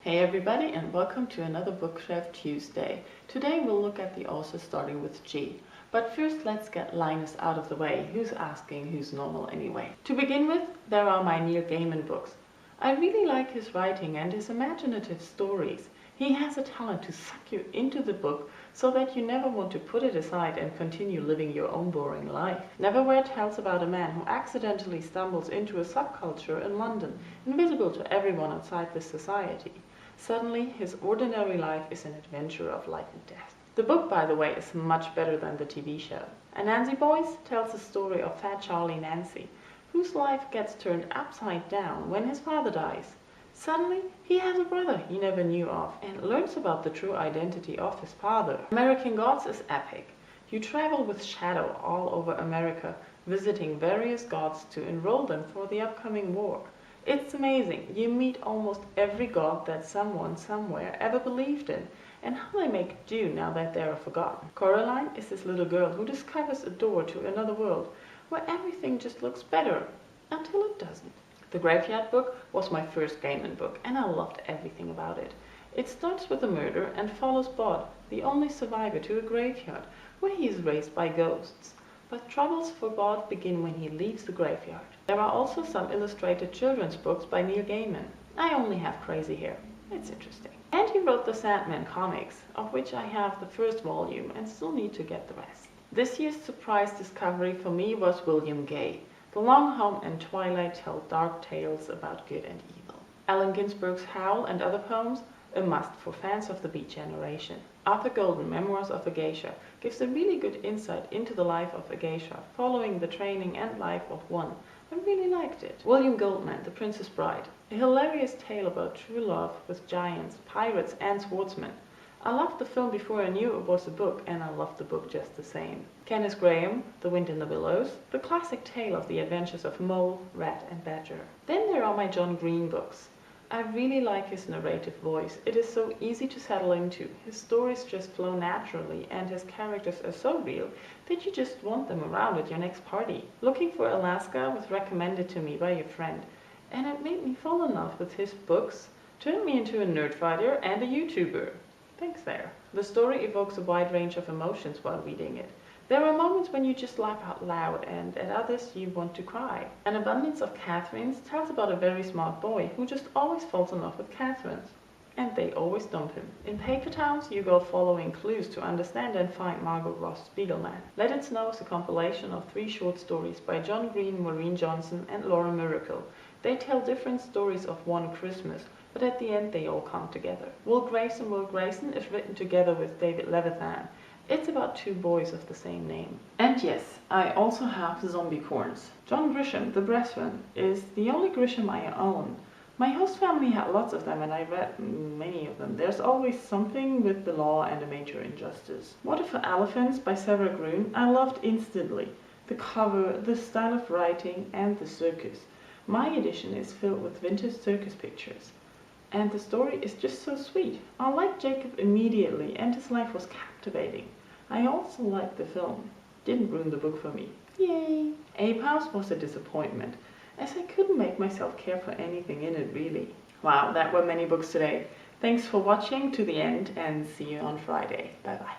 Hey everybody, and welcome to another Bookshelf Tuesday. Today we'll look at the author starting with G. But first let's get Linus out of the way. Who's asking who's normal anyway? To begin with, there are my Neil Gaiman books. I really like his writing and his imaginative stories. He has a talent to suck you into the book so that you never want to put it aside and continue living your own boring life. Neverwhere tells about a man who accidentally stumbles into a subculture in London, invisible to everyone outside this society. Suddenly, his ordinary life is an adventure of life and death. The book, by the way, is much better than the TV show. Anansi Boys tells the story of Fat Charlie Nancy, whose life gets turned upside down when his father dies. Suddenly, he has a brother he never knew of and learns about the true identity of his father. American Gods is epic. You travel with Shadow all over America, visiting various gods to enroll them for the upcoming war. It's amazing. You meet almost every god that someone somewhere ever believed in, and how they make do now that they are forgotten. Coraline is this little girl who discovers a door to another world where everything just looks better, until it doesn't. The Graveyard book was my first Gaiman book, and I loved everything about it. It starts with a murder and follows Bod, the only survivor, to a graveyard where he is raised by ghosts. But troubles for Bod begin when he leaves the graveyard. There are also some illustrated children's books by Neil Gaiman. I only have crazy hair. It's interesting. And he wrote the Sandman comics, of which I have the first volume and still need to get the rest. This year's surprise discovery for me was William Gay. The Long Home and Twilight tell dark tales about good and evil. Allen Ginsberg's Howl and Other Poems, a must for fans of the Beat generation. Arthur Golden, Memoirs of a Geisha, gives a really good insight into the life of a geisha, following the training and life of one. I really liked it. William Goldman, The Princess Bride, a hilarious tale about true love with giants, pirates and swordsmen. I loved the film before I knew it was a book, and I loved the book just the same. Kenneth Grahame, The Wind in the Willows, the classic tale of the adventures of Mole, Rat and Badger. Then there are my John Green books. I really like his narrative voice. It is so easy to settle into. His stories just flow naturally, and his characters are so real that you just want them around at your next party. Looking for Alaska was recommended to me by a friend, and it made me fall in love with his books, turned me into a nerd fighter and a YouTuber. Thanks there. The story evokes a wide range of emotions while reading it. There are moments when you just laugh out loud, and at others you want to cry. An Abundance of Catherines tells about a very smart boy who just always falls in love with Catherines, and they always dump him. In Paper Towns, you go following clues to understand and find Margot Ross Spiegelman. Let It Snow is a compilation of 3 short stories by John Green, Maureen Johnson and Laura Miracle. They tell different stories of one Christmas, but at the end they all come together. Will Grayson is written together with David Levithan. It's about 2 boys of the same name. And yes, I also have Zombie Corns. John Grisham, the Brethren, is the only Grisham I own. My host family had lots of them, and I read many of them. There's always something with the law and a major injustice. Water for Elephants by Sarah Gruen I loved instantly. The cover, the style of writing, and the circus. My edition is filled with vintage circus pictures. And the story is just so sweet. I liked Jacob immediately, and his life was captivating. I also liked the film. Didn't ruin the book for me. Yay! Ape House was a disappointment, as I couldn't make myself care for anything in it really. Wow, that were many books today. Thanks for watching to the end, and see you on Friday. Bye bye.